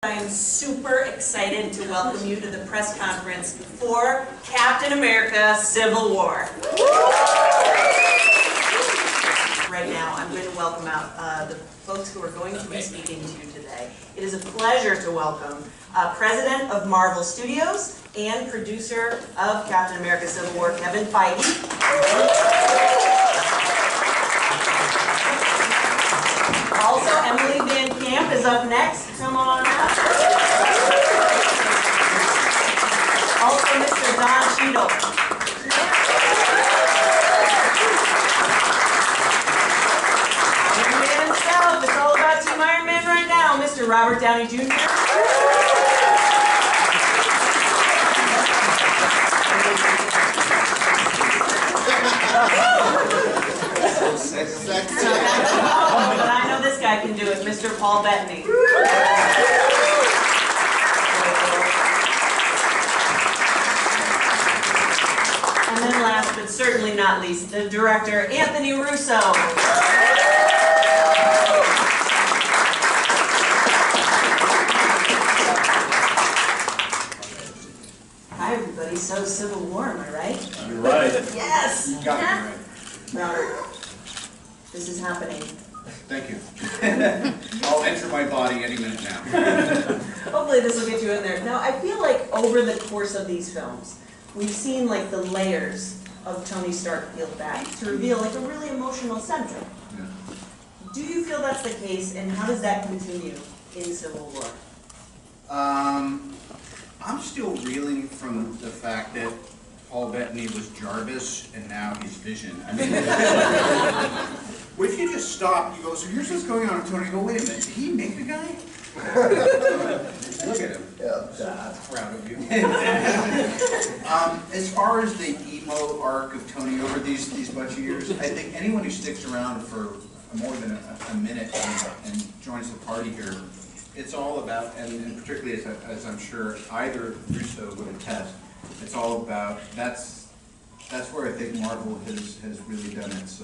I am super excited to welcome you to the press conference for Captain America Civil War. Right now, I'm going to welcome out the folks who are going to be speaking to you today. It is a pleasure to welcome President of Marvel Studios and producer of Captain America Civil War, Kevin Feige. Also, Emily Van Camp is up next. Come on up. Also, Mr. Don Cheadle. Iron Man himself. It's all about Team Iron Man right now. Mr. Robert Downey Jr. But I know this guy can do it, Mr. Paul Bettany. And then last but certainly not least, the director, Anthony Russo. Hi everybody, so Civil War, am I right? You're right. Yes! You got me right. Robert, this is happening. Thank you. I'll enter my body any minute now. Hopefully this will get you in there. Now, I feel like over the course of these films, we've seen like the layers of Tony Stark peeled back to reveal like a really emotional center. Yeah. Do you feel that's the case, and how does that continue in Civil War? I'm still reeling from the fact that Paul Bettany was Jarvis and now he's Vision. I mean, what if you just stop, you go, so here's what's going on with Tony, you go, wait a minute, did he make the guy? Look at him. Yeah, proud of you. As far as the emo arc of Tony over these bunch of years, I think anyone who sticks around for more than a minute and joins the party here, it's all about, and particularly as I'm sure either Russo would attest, it's all about, that's where I think Marvel has really done its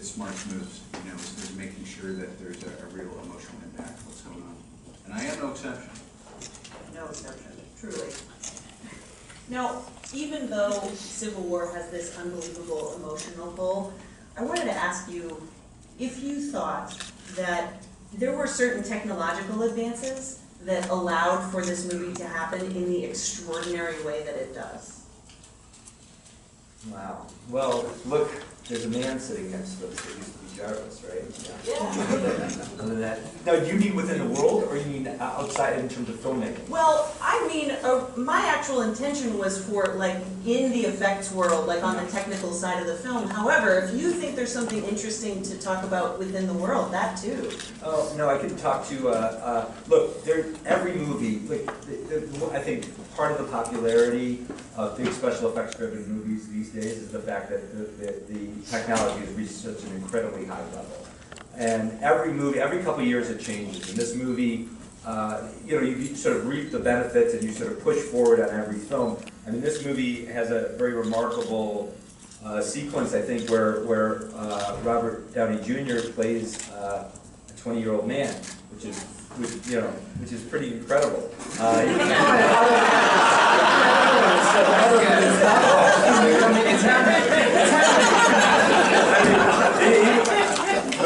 smart moves, you know, is making sure that there's a real emotional impact of what's going on. And I am no exception. No exception, truly. Now, even though Civil War has this unbelievable emotional pull, I wanted to ask you if you thought that there were certain technological advances that allowed for this movie to happen in the extraordinary way that it does. Wow. Well, look, there's a man sitting next to us that used to be Jarvis, right? Yeah. Other than that, now, do you mean within the world, or you mean outside in terms of filmmaking? Well, I mean, my actual intention was for, like, in the effects world, like on the technical side of the film. However, if you think there's something interesting to talk about within the world, that too. Oh, no, I could talk to, look, every movie, like, I think part of the popularity of big special effects driven movies these days is the fact that the technology has reached such an incredibly high level. And every movie, every couple of years it changes. And this movie, you know, you sort of reap the benefits and you sort of push forward on every film. I mean, this movie has a very remarkable sequence, I think, where Robert Downey Jr. plays a 20-year-old man, which is pretty incredible.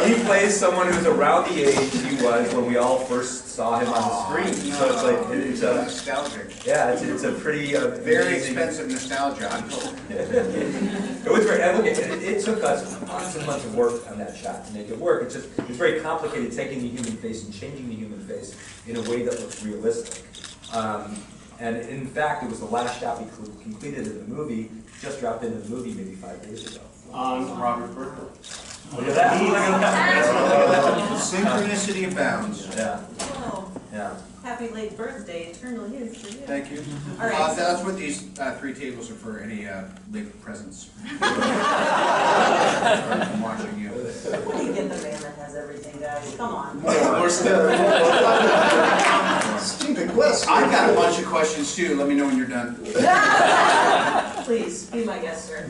He plays someone who's around the age he was when we all first saw him on the screen. So it's like it's nostalgic. Yeah, it's a pretty very expensive nostalgia. I'm told. It was very. Look, it took us months and months of work on that shot to make it work. It's very complicated, taking the human face and changing the human face in a way that looks realistic. And in fact, it was the last shot we completed in the movie. Just dropped into the movie maybe 5 days ago. On Robert Burke. Look at that! Look at that! Synchronicity abounds. Yeah. Oh, Yeah. happy late birthday, eternal youth for you. Thank you. All right. That's what these 3 tables are for, any late presents. I'm watching you. What do you get the man that has everything, guys? Come on. More stuff. Stupid question. I've got a bunch of questions too. Let me know when you're done. Please, be my guest, sir.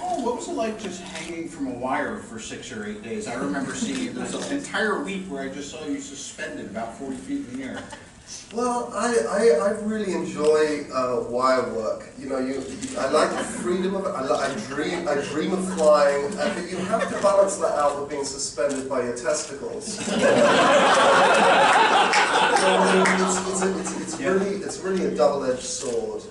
Oh what was it like just hanging from a wire for 6 or 8 days? I remember seeing, there was an entire week where I just saw you suspended about 40 feet in the air. Well, I really enjoy wire work. You know, I like the freedom of it. I dream of flying, but you have to balance that out with being suspended by your testicles. It's really a double-edged sword.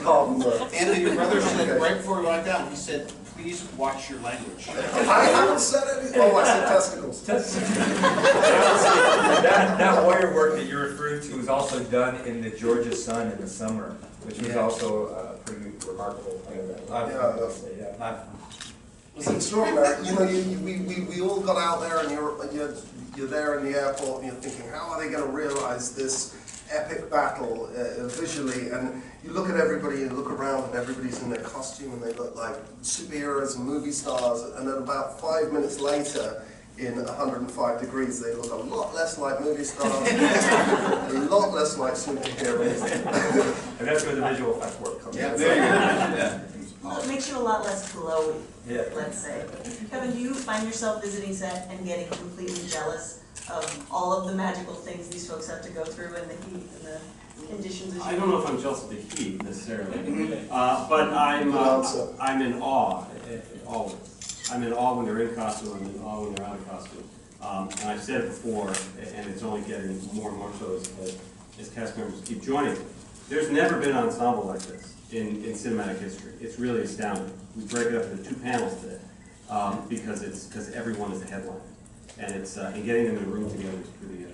Pardon the. Anthony, your brother said right before we walked out, he said, "Please watch your language." I haven't said anything. Oh, I said testicles. That wire work that you're referring to was also done in the Georgia sun in the summer, which was also pretty remarkable. It's extraordinary. You know, we all got out there, and you're there in the airport, and you're thinking, how are they going to realize this epic battle visually? And you look at everybody, and look around, and everybody's in their costume, and they look like superheroes and movie stars. And then about 5 minutes later, in 105 degrees, they look a lot less like movie stars, a lot less like superheroes. And that's where the visual effects work comes in. Yeah, there you go. Yeah. Well, it makes you a lot less glowy, Yeah. let's say. Kevin, do you find yourself visiting set and getting completely jealous of all of the magical things these folks have to go through and the heat and the conditions? I don't know if I'm jealous of the heat necessarily, but I'm in awe, always. I'm in awe when they're in costume, I'm in awe when they're out of costume. And I've said it before, and it's only getting more and more so as cast members keep joining. There's never been an ensemble like this in cinematic history. It's really astounding. We break it up into 2 panels today because everyone is a headliner, and and getting them in a room together is pretty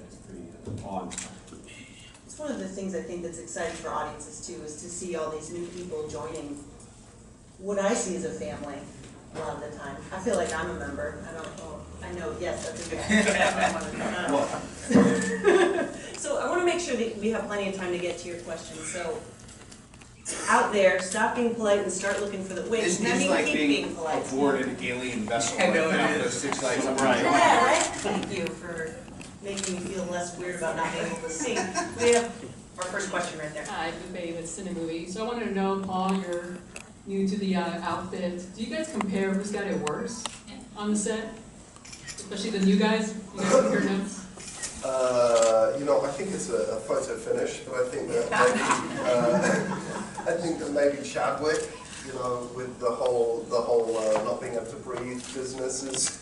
awe-inspiring. It's one of the things I think that's exciting for audiences too, is to see all these new people joining what I see as a family a lot of the time. I feel like I'm a member. I know, yes, that's a good So I want to make sure that we have plenty of time to get to your questions. So out there, stop being polite and start looking for the ways. This is like being polite. aboard an alien vessel. I know it is. 6 Flags. Right. Yeah, right? Thank you for making me feel less weird about not being able to see. We have our first question right there. Hi, I'm Faye with Cinemovie. So I wanted to know, Paul, you're new to the outfit. Do you guys compare who's got it worse on the set? Especially the new guys? You guys compare notes? You know, I think it's a photo finish, but I think that maybe Chadwick, you know, with the whole not being able to breathe business is.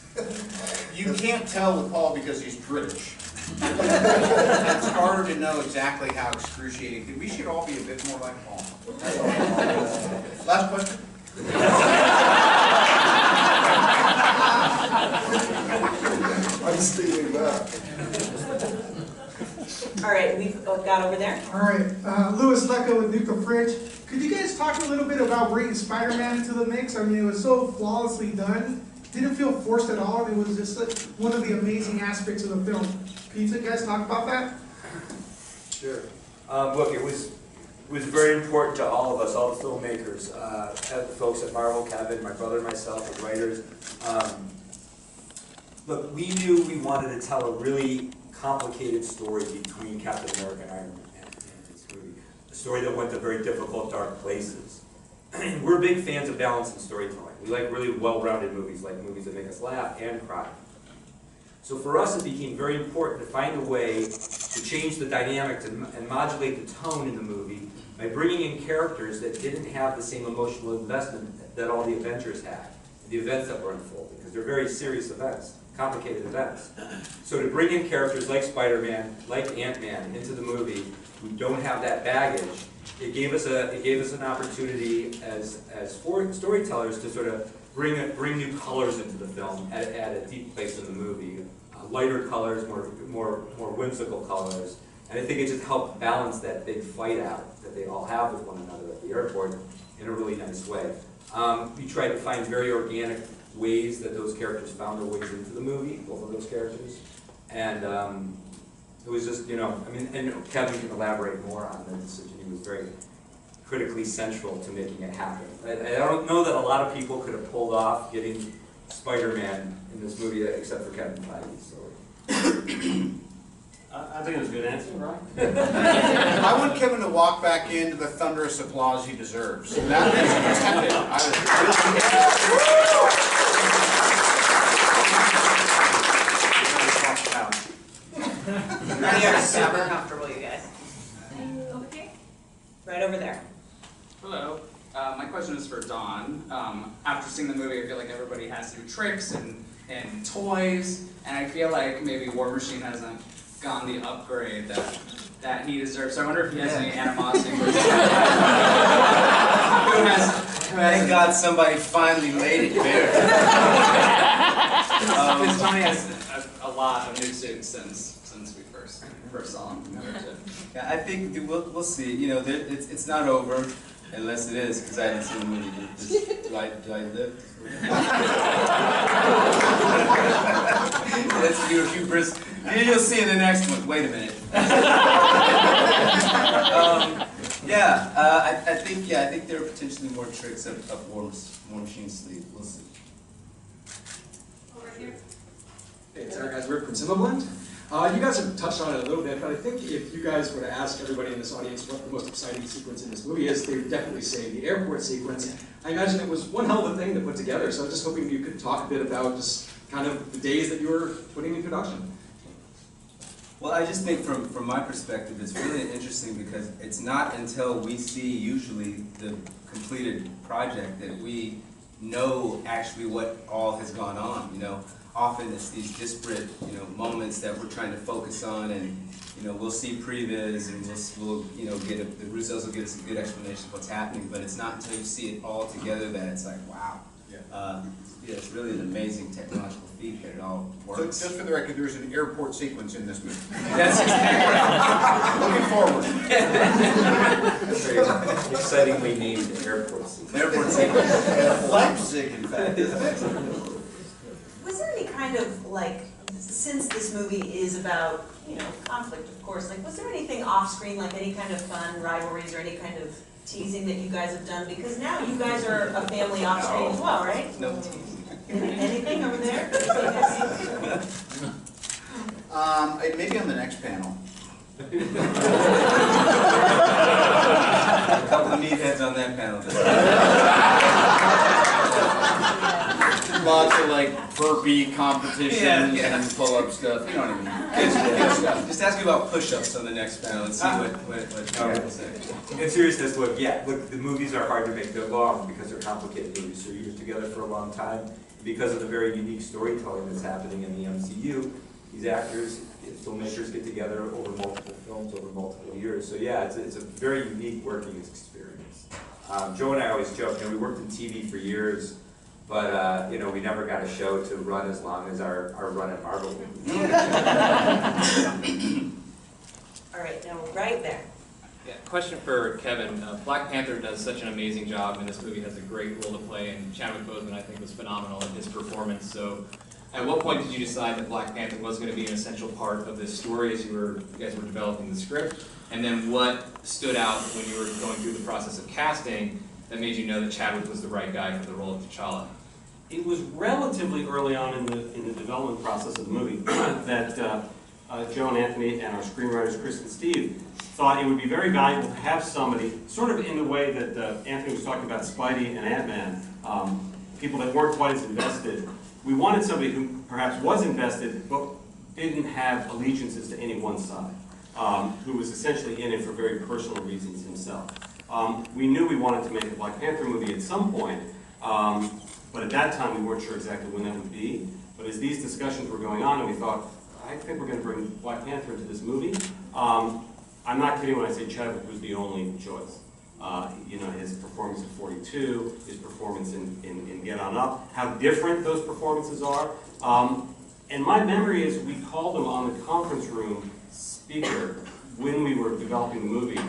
You can't tell with Paul because he's British. It's harder to know exactly how excruciating. We should all be a bit more like Paul. Last question. I'm stealing that. All right, we've got over there. All right, Louis Lecco with Nuka Fridge. Could you guys talk a little bit about bringing Spider-Man into the mix? I mean, it was so flawlessly done. Didn't feel forced at all. It was just like one of the amazing aspects of the film. Can you guys talk about that? Sure. Look, it was very important to all of us, all the filmmakers, the folks at Marvel, Kevin, my brother, myself, the writers. Look, we knew we wanted to tell a really complicated story between Captain America and Iron Man in this movie. A story that went to very difficult, dark places. We're big fans of balance in storytelling. We like really well-rounded movies, like movies that make us laugh and cry. So for us, it became very important to find a way to change the dynamics and modulate the tone in the movie by bringing in characters that didn't have the same emotional investment that all the Avengers had, the events that were unfolding, because they're very serious events, complicated events. So to bring in characters like Spider-Man, like Ant-Man into the movie, who don't have that baggage, it gave us an opportunity as storytellers to sort of bring new colors into the film at a deep place in the movie, lighter colors, more whimsical colors, and I think it just helped balance that big fight out that they all have with one another at the airport in a really nice way. We tried to find very organic ways that those characters found their ways into the movie, both of those characters, and it was just, you know, I mean, and Kevin can elaborate more on the decision. He was very critically central to making it happen. I don't know that a lot of people could have pulled off getting Spider-Man in this movie except for Kevin Feige. So. I think it was a good answer, right? I want Kevin to walk back into the thunderous applause he deserves. That is intended. Super comfortable, you guys. Over here? Right over there. Hello. My question is for Dawn. After seeing the movie, I feel like everybody has new tricks and toys, and I feel like maybe War Machine hasn't gotten the upgrade that he deserves. So I wonder if he has any animosity for Thank God somebody finally made it bare. Because Tony has a lot of new suits since we first saw him. Yeah, I think we'll see. You know, it's not over unless it is, because I haven't seen the movie. Do I live? Let's do a few brisk. You'll see in the next one. Wait a minute. I think there are potentially more tricks up War Machine's sleeve. We'll see. Over here. Hey, it's Eric Eisberg from Zimmerblend. You guys have touched on it a little bit, but I think if you guys were to ask everybody in this audience what the most exciting sequence in this movie is, they would definitely say the airport sequence. I imagine it was one hell of a thing to put together, so I was just hoping you could talk a bit about just kind of the days that you were putting in production. Well, I just think from my perspective, it's really interesting because it's not until we see usually the completed project that we know actually what all has gone on, you know. Often it's these disparate, you know, moments that we're trying to focus on, and you know, we'll see previs and we'll you know, the Russos will give us a good explanation of what's happening, but it's not until you see it all together that it's like, wow. Yeah, it's really an amazing technological feat that it all So works. just for the record, there's an airport sequence in this movie. That's exactly Looking forward. Excitingly named airports. Airport sequence. Leipzig, in fact. Was there any kind of, like, since this movie is about, you know, conflict, of course, like, was there anything off-screen, like any kind of fun rivalries or any kind of teasing that you guys have done? Because now you guys are a family off-screen as well, right? No teasing. Anything over there? Maybe on the next panel. A couple of meatheads on that panel. Lots of like burpee competitions Yeah. and pull-up stuff. You know what I mean? Good stuff. Just ask me about push-ups on the next panel and see what Howard will say. In seriousness, look, the movies are hard to make. They're long because they're complicated movies. So you're together for a long time. Because of the very unique storytelling that's happening in the MCU, these actors, filmmakers get together over multiple films, over multiple years. So yeah, it's a very unique working experience. Joe and I always joke, you know, we worked in TV for years, but you know, we never got a show to run as long as our run at Marvel. All right, now right there. Yeah, question for Kevin. Black Panther does such an amazing job, and this movie has a great role to play, and Chadwick Boseman, I think, was phenomenal in his performance. So at what point did you decide that Black Panther was going to be an essential part of this story as you guys were developing the script? And then what stood out when you were going through the process of casting that made you know that Chadwick was the right guy for the role of T'Challa? It was relatively early on in the development process of the movie that Joe and Anthony and our screenwriters, Chris and Steve, thought it would be very valuable to have somebody, sort of in the way that Anthony was talking about Spidey and Ant-Man, people that weren't quite as invested. We wanted somebody who perhaps was invested, but didn't have allegiances to any one side, who was essentially in it for very personal reasons himself. We knew we wanted to make a Black Panther movie at some point, but at that time we weren't sure exactly when that would be. But as these discussions were going on, and we thought, I think we're going to bring Black Panther into this movie. I'm not kidding when I say Chadwick was the only choice. You know, his performance in 42, his performance in Get On Up, how different those performances are. And my memory is we called him on the conference room speaker when we were developing the movie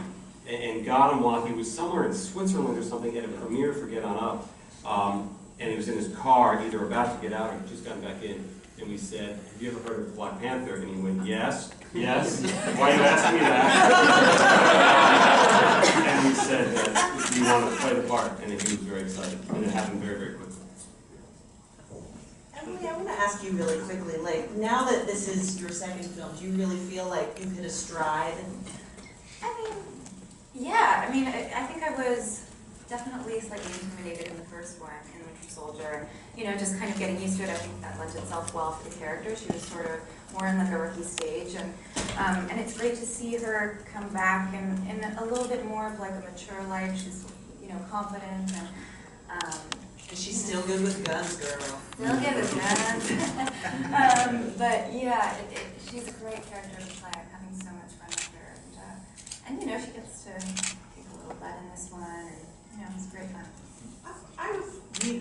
and got him while he was somewhere in Switzerland or something at a premiere for Get On Up. And he was in his car, either about to get out or just gotten back in. And we said, have you ever heard of Black Panther? And he went, yes, yes. Why are you asking me that? And we said, do you want to play the part? And he was very excited. And it happened very, very quickly. Emily, I want to ask you really quickly, like, now that this is your second film, do you really feel like you've hit a stride? I mean, yeah, I mean, I think I was definitely slightly intimidated in the first one, in Winter Soldier. You know, just kind of getting used to it, I think that lent itself well for the character. She was sort of more in like a rookie stage, and it's great to see her come back in a little bit more of like a mature life. She's, you know, confident and Is she still good with guns, girl? still good with guns. But yeah, she's a great character to play. I'm having so much fun with her, and you know, she gets to take a little butt in this one, and you know, it's great fun.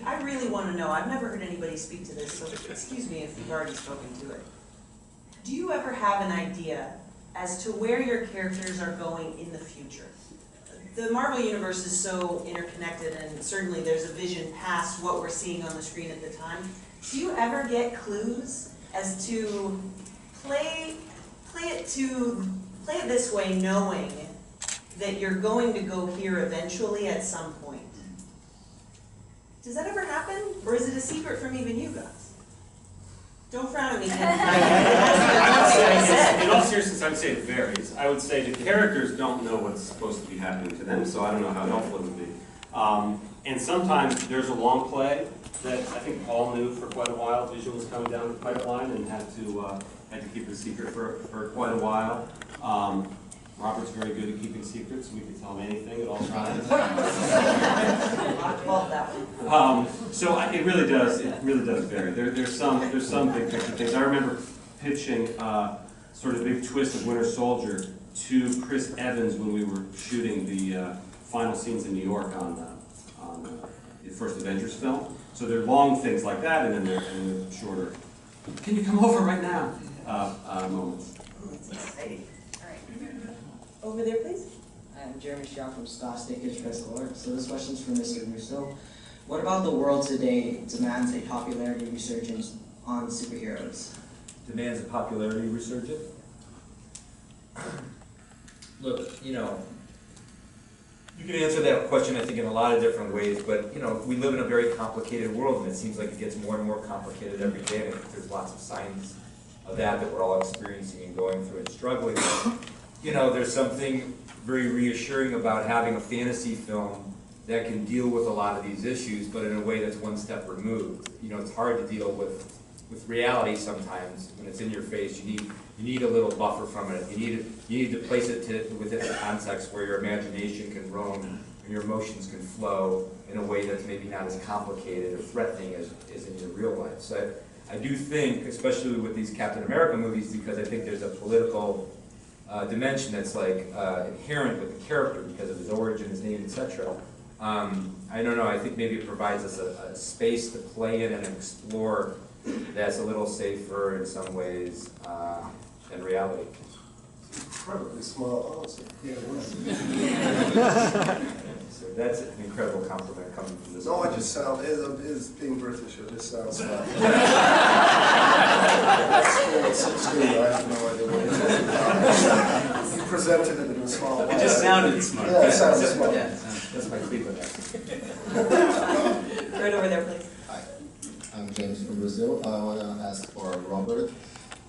I really want to know, I've never heard anybody speak to this, so excuse me if you've already spoken to it. Do you ever have an idea as to where your characters are going in the future? The Marvel Universe is so interconnected, and certainly there's a vision past what we're seeing on the screen at the time. Do you ever get clues as to play it this way, knowing that you're going to go here eventually at some point? Does that ever happen, or is it a secret from even you guys? Don't frown at me. In all seriousness, I would say it varies. I would say the characters don't know what's supposed to be happening to them, so I don't know how helpful it would be. And sometimes there's a long play that I think Paul knew for quite a while. Visuals coming down the pipeline and had to keep it a secret for quite a while. Robert's very good at keeping secrets. We can tell him anything at all times. So it really does vary. There's some big picture things. I remember pitching sort of big twist of Winter Soldier to Chris Evans when we were shooting the final scenes in New York on the first Avengers film. So there are long things like that, and then there are shorter, can you come over right now, moments. That's exciting. Over there, please. I'm Jeremy Shaw from ScottStakeHitchFest.org. So this question's for Mr. Russo. What about the world today demands a popularity resurgence on superheroes? Demands a popularity resurgence? Look, you know, you can answer that question, I think, in a lot of different ways, but, you know, we live in a very complicated world, and it seems like it gets more and more complicated every day, and I think there's lots of signs of that we're all experiencing and going through and struggling with. You know, there's something very reassuring about having a fantasy film that can deal with a lot of these issues, but in a way that's one step removed. You know, it's hard to deal with reality sometimes when it's in your face. You need a little buffer from it. You need to place it within a context where your imagination can roam and your emotions can flow in a way that's maybe not as complicated or threatening as in your real life. So I do think, especially with these Captain America movies, because I think there's a political dimension that's like inherent with the character because of his origin, his name, etc. I don't know, I think maybe it provides us a space to play in and explore that's a little safer in some ways than reality. Incredibly smart answer. Yeah, So that's an incredible compliment coming from this. no, I just sound, is being British, I just sound smart. At school at 16, I have no idea what you're talking about. You presented it in a smart way. It just sounded smart. Yeah, it sounded smart. Yeah. That's my Cleveland accent. Right over there, please. Hi, I'm James from Brazil. I want to ask for Robert.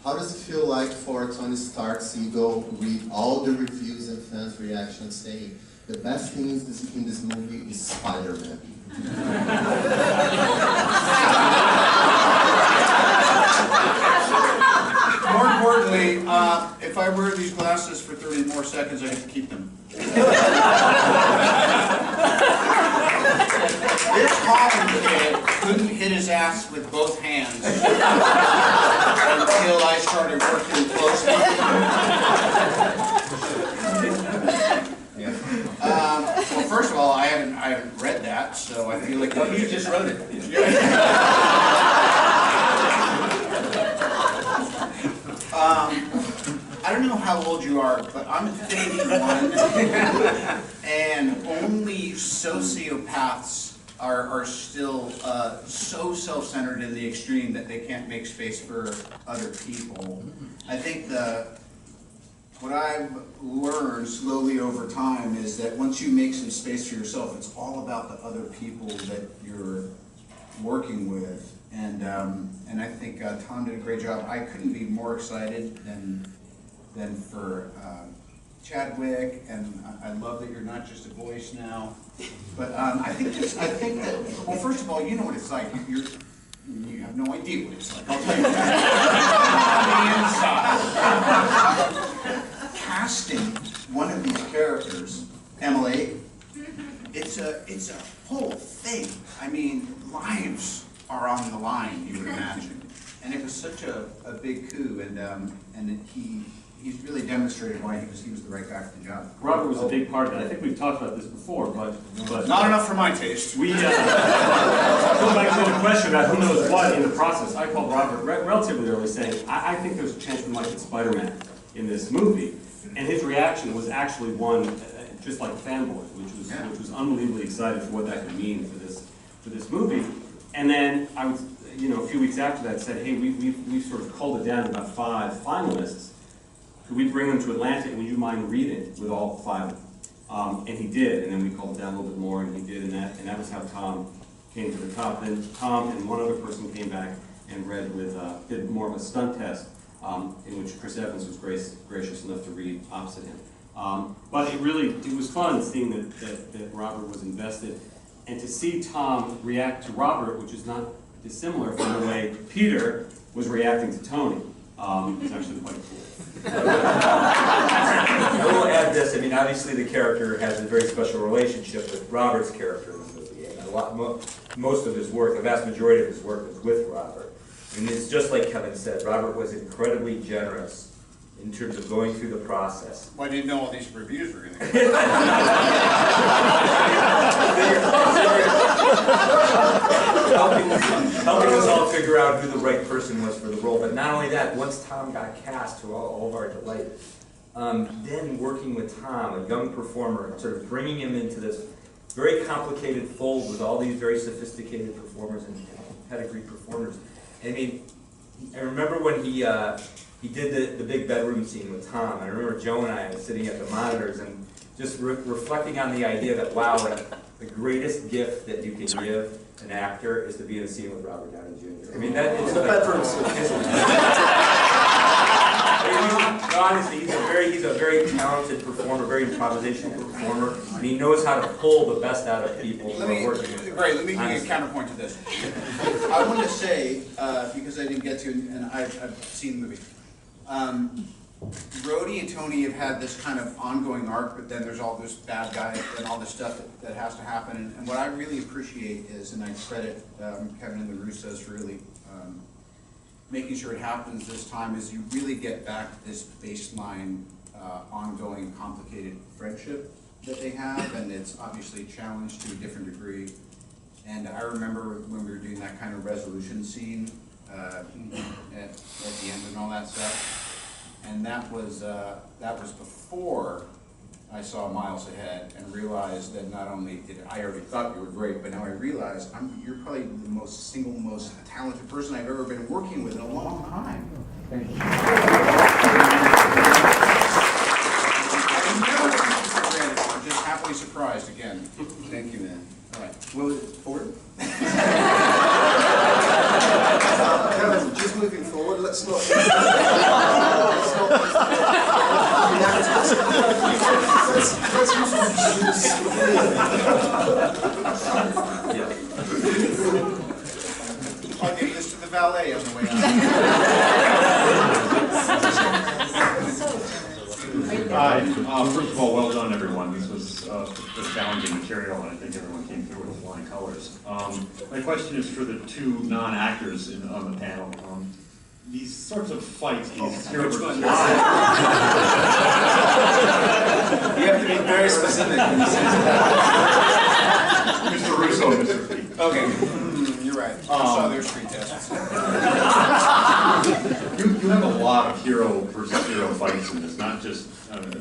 How does it feel like for Tony Stark's ego read all the reviews and fans' reactions saying the best thing in this movie is Spider-Man? More importantly, if I wear these glasses for 30 more seconds, I have to keep them. This Holland kid couldn't hit his ass with both hands until I started working closely. Well, first of all, I haven't read that, so I feel like You just wrote it. I don't know how old you are, but I'm 51, and only sociopaths are still so self-centered in the extreme that they can't make space for other people. I think what I've learned slowly over time is that once you make some space for yourself, it's all about the other people that you're working with. And I think Tom did a great job. I couldn't be more excited than for Chadwick, and I love that you're not just a voice now. But I think that, well, first of all, you know what it's like. You have no idea what it's like. I'll tell you that. On the inside, casting one of these characters, Emily, it's a whole thing. I mean, lives are on the line, you would imagine. And it was such a big coup, and he's really demonstrated why he was the right guy for the job. Robert was a big part of it. I think we've talked about this before, but not enough for my taste. We go back to the question about who knows what in the process. I called Robert relatively early, saying I think there's a chance we might get Spider-Man in this movie, and his reaction was actually one just like a fanboy, which was unbelievably excited for what that could mean for this movie. And then I was, a few weeks after that, said, hey, we've sort of culled it down to about 5 finalists. Could we bring them to Atlanta, and would you mind reading with all 5 of them? And he did, and then we culled it down a little bit more, and he did, and that was how Tom came to the top. Then Tom and one other person came back and read did more of a stunt test, in which Chris Evans was gracious enough to read opposite him. But it was fun seeing that Robert was invested, and to see Tom react to Robert, which is not dissimilar from the way Peter was reacting to Tony. It's actually quite cool. I will add this. I mean, obviously the character has a very special relationship with Robert's character in the movie, and most of his work, the vast majority of his work, is with Robert. And it's just like Kevin said. Robert was incredibly generous in terms of going through the process. Well, I didn't know all these reviews were going to helping us all figure out who the right person was for the role. But not only that, once Tom got cast, to all of our delight, then working with Tom, a young performer, sort of bringing him into this very complicated fold with all these very sophisticated performers and pedigree performers. I mean, I remember when he did the big bedroom scene with Tom. I remember Joe and I sitting at the monitors and just reflecting on the idea that, wow, the greatest gift that you can give an actor is to be in a scene with Robert Downey Jr. I mean, that is the bedroom scene. Honestly, he's a very talented performer, very improvisational performer, and he knows how to pull the best out of people who are working with him. Great, let me give you a counterpoint to this. I wanted to say, because I didn't get to, and I've seen the movie, Rhodey and Tony have had this kind of ongoing arc, but then there's all this bad guy and all this stuff that has to happen. And what I really appreciate is, and I credit Kevin and the Russos for really making sure it happens this time, is you really get back to this baseline, ongoing, complicated friendship that they have, and it's obviously challenged to a different degree. And I remember when we were doing that kind of resolution scene at the end and all that stuff. And that was before I saw Miles Ahead and realized that not only did I already thought you were great, but now I realize you're probably the most talented person I've ever been working with in a long time. Thank you. I've never taken it for granted. I'm just happily surprised again. Thank you, man. All right. Well, forward. Kevin, just moving forward, let's not. I'll give this to the valet on the way out. Hi. First of all, well done, everyone. This was challenging material, and I think everyone came through with flying colors. My question is for the 2 non-actors on the panel. These sorts of fights, these hero versus You have to be very specific when you say that. Mr. Russo and Mr. Pete. Okay. You're right. I saw their street tests. You have a lot of hero versus hero fights in this, not just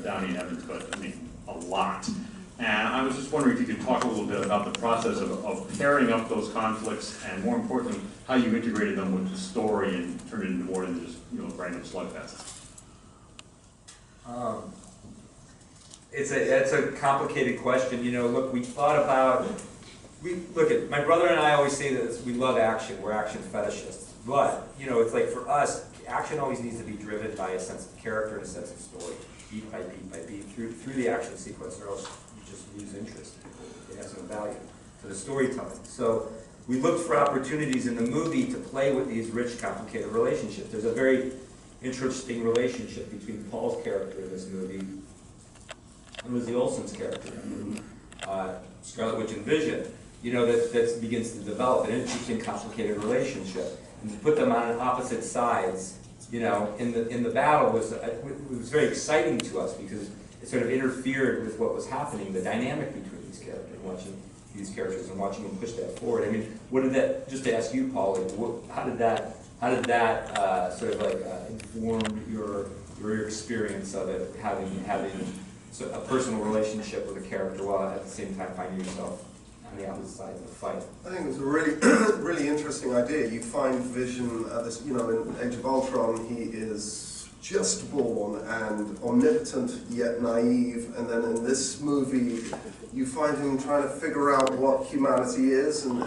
Downey and Evans, but I mean, a lot. And I was just wondering if you could talk a little bit about the process of pairing up those conflicts, and more importantly, how you integrated them with the story and turned it into more than just random slugfests. It's a complicated question. Look, we thought about look at, my brother and I always say that we love action, we're action fetishists. But, you know, it's like for us, action always needs to be driven by a sense of character and a sense of story, beat by beat by beat, through the action sequence, or else you just lose interest. It has no value to the storytelling. So we looked for opportunities in the movie to play with these rich, complicated relationships. There's a very interesting relationship between Paul's character in this movie and Lizzie Olsen's character, Scarlet Witch and Vision. You know, that begins to develop an interesting, complicated relationship. And to put them on opposite sides, you know, in the battle was very exciting to us because it sort of interfered with what was happening, the dynamic between these characters, and watching them push that forward. I mean, what did that? Just to ask you, Paul, like, how did that sort of like inform your experience of it, having a personal relationship with a character while at the same time finding yourself on the opposite side of the fight? I think it was a really, really interesting idea. You find Vision, this, you know, in Age of Ultron, he is just born and omnipotent yet naive, and then in this movie, you find him trying to figure out what humanity is and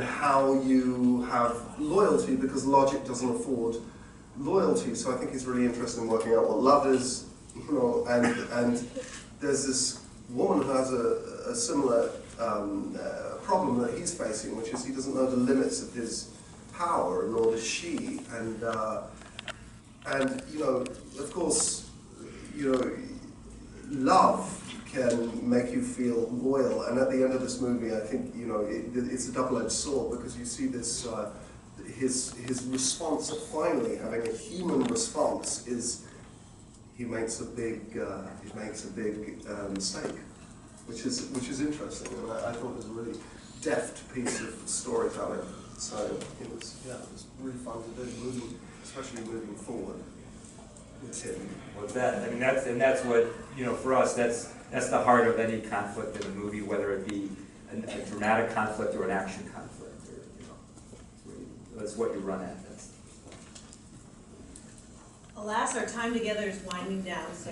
how you have loyalty, because logic doesn't afford loyalty. So I think he's really interested in working out what love is, you know, and there's this woman who has a similar problem that he's facing, which is he doesn't know the limits of his power, nor does she. And you know, of course, you know, love can make you feel loyal. And at the end of this movie, I think, you know, it's a double-edged sword, because you see this his response of finally having a human response is he makes a big mistake, which is interesting, and I thought it was a really deft piece of storytelling. So it was really fun to do, especially moving forward with him. Well, that's what, you know, for us, that's the heart of any conflict in a movie, whether it be a dramatic conflict or an action conflict, or, you know, that's what you run at. Alas, our time together is winding down, so.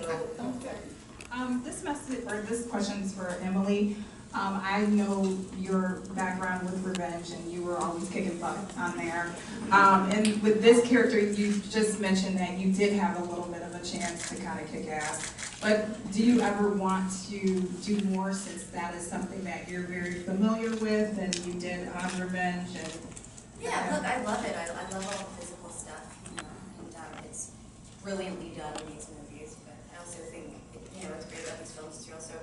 This question's for Emily. I know your background with Revenge, and you were always kicking butt on there. And with this character, you just mentioned that you did have a little bit of a chance to kind of kick ass. But do you ever want to do more, since that is something that you're very familiar with and you did on Revenge? And yeah, look, I love it. I love all the physical stuff, you know, and it's brilliantly done in these movies. But I also think, you know, it's great about these films too. Also,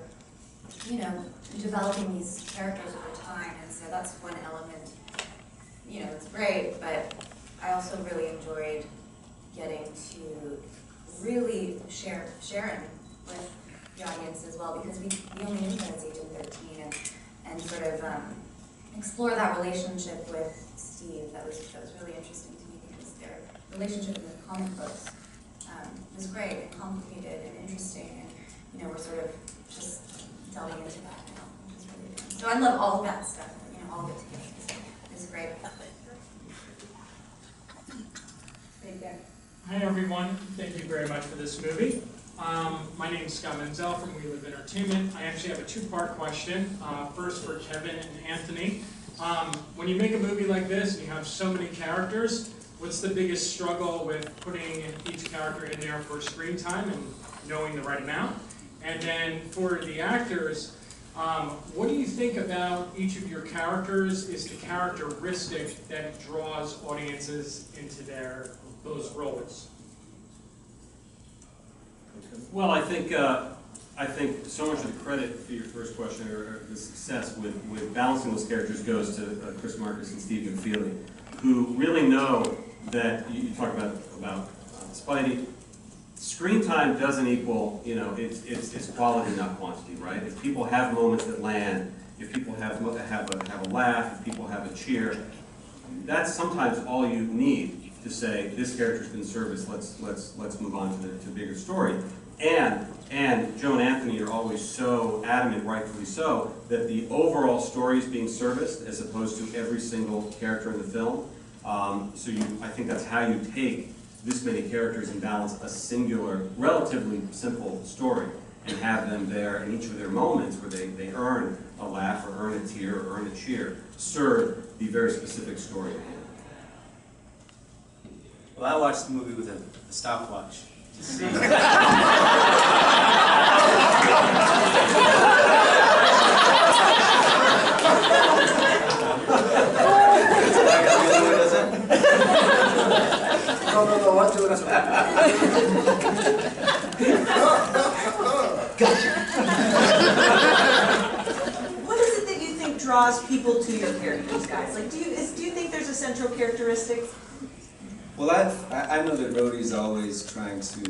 you know, developing these characters over time, and so that's one element. You know, it's great, but I also really enjoyed getting to really sharing with the audience as well, because we only knew that as Agent 13, and sort of explore that relationship with Steve. That was really interesting to me, because their relationship in the comic books was great and complicated and interesting, and you know, we're sort of just delving into that now, which is really fun. So I love all of that stuff, you know, all of it together. It's great. Right there. Hi everyone, thank you very much for this movie. My name is Scott Menzel from We Live Entertainment. I actually have a two-part question. First for Kevin and Anthony. When you make a movie like this and you have so many characters, what's the biggest struggle with putting each character in there for screen time and knowing the right amount? And then for the actors, what do you think about each of your characters is the characteristic that draws audiences into those roles? Well, I think so much of the credit for your first question, or the success with balancing those characters, goes to Chris Marcus and Steve McFeely, who really know that you talk about Spidey. Screen time doesn't equal, you know, it's quality, not quantity, right? If people have moments that land, if people have a laugh, if people have a cheer, that's sometimes all you need to say, this character's been serviced, let's move on to the bigger story. And Joe and Anthony are always so adamant, rightfully so, that the overall story is being serviced as opposed to every single character in the film. I think that's how you take this many characters and balance a singular, relatively simple story. and have them there in each of their moments where they earn a laugh or earn a tear or earn a cheer, serve the very specific story at hand. Well, I watched the movie with a stopwatch to see. No, I'm doing it. What is it that you think draws people to your characters, guys? Like, do you think there's a central characteristic? Well, I know that Rhodey's always trying to,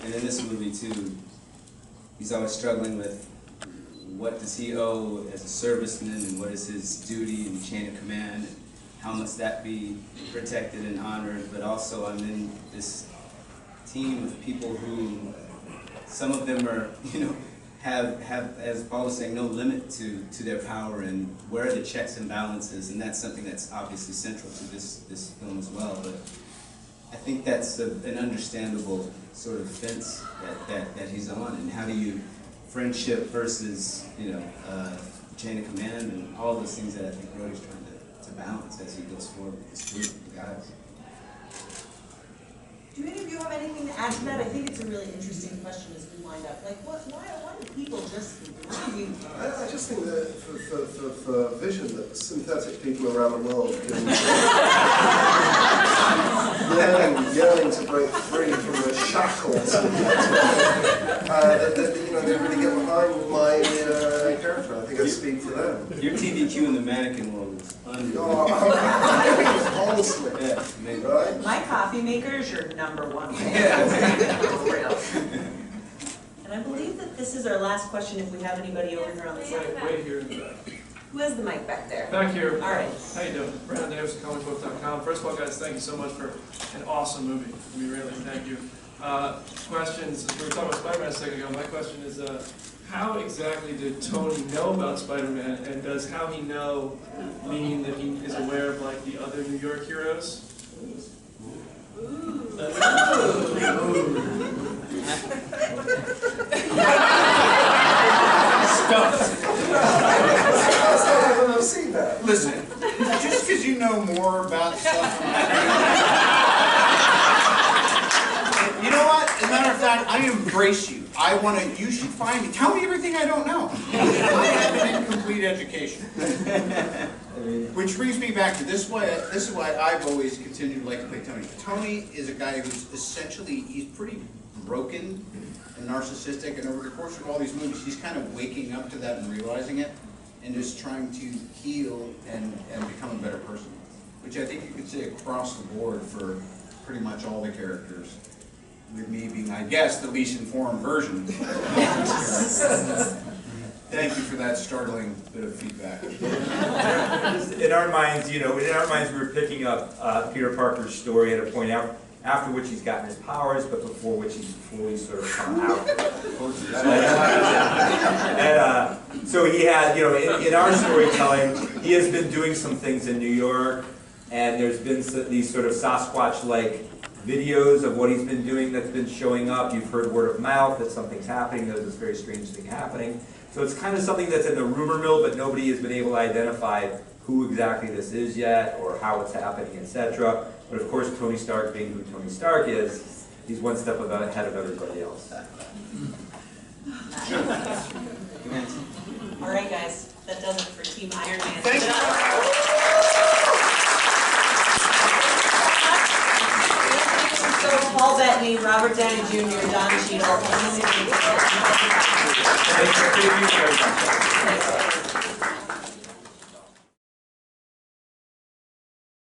and in this movie too, he's always struggling with what does he owe as a serviceman and what is his duty and chain of command, and how must that be protected and honored. But also I'm in this team of people who, some of them are, have, as Paul was saying, no limit to their power and where are the checks and balances, and that's something that's obviously central to this film as well. But I think that's an understandable sort of fence that he's on, and how do you friendship versus chain of command and all those things that I think Rhodey's trying to balance as he goes forward with this group of guys. Do any of you have anything to add to that? I think it's a really interesting question as we wind up. Like, why do people just, I just think that for vision, that synthetic people around the world can yearning to break free from the shackles. They really get behind my character. I think I speak for them. Your TVQ in the mannequin world is unreal. Honestly. Yeah, maybe. Right? my coffee maker is your number one fan. And I believe that this is our last question if we have anybody over here on the side. Right here in the back. Who has the mic back there? Back here. All right. How you doing? Brandon Davis, comicbook.com. First of all, guys, thank you so much for an awesome movie. We really thank you. Questions, we were talking about Spider-Man a second ago. My question is, how exactly did Tony know about Spider-Man, and does how he know mean that he is aware of like the other New York heroes? I've seen that. Listen, just because you know more about stuff. You know what? As a matter of fact, I embrace you. You should find me. Tell me everything I don't know. I have an incomplete education. Which brings me back to this is why I've always continued to like to play Tony. Tony is a guy who's essentially, he's pretty broken and narcissistic, and over the course of all these movies, he's kind of waking up to that and realizing it, and just trying to heal and become a better person. Which I think you could say across the board for pretty much all the characters. With me being, I guess, the least informed version. Thank you for that startling bit of feedback. In our minds, we were picking up Peter Parker's story at a point after which he's gotten his powers, but before which he's fully sort of come out. And so he had, in our storytelling, he has been doing some things in New York, and there's been these sort of Sasquatch-like videos of what he's been doing that's been showing up. You've heard word of mouth that something's happening, there's this very strange thing happening. So it's kind of something that's in the rumor mill, but nobody has been able to identify who exactly this is yet, or how it's happening, etc. But of course, Tony Stark, being who Tony Stark is, he's one step ahead of everybody else. All right, guys, that does it for Team Iron Man. Thank you. So Paul Bettany, Robert Downey Jr., Don Cheadle, and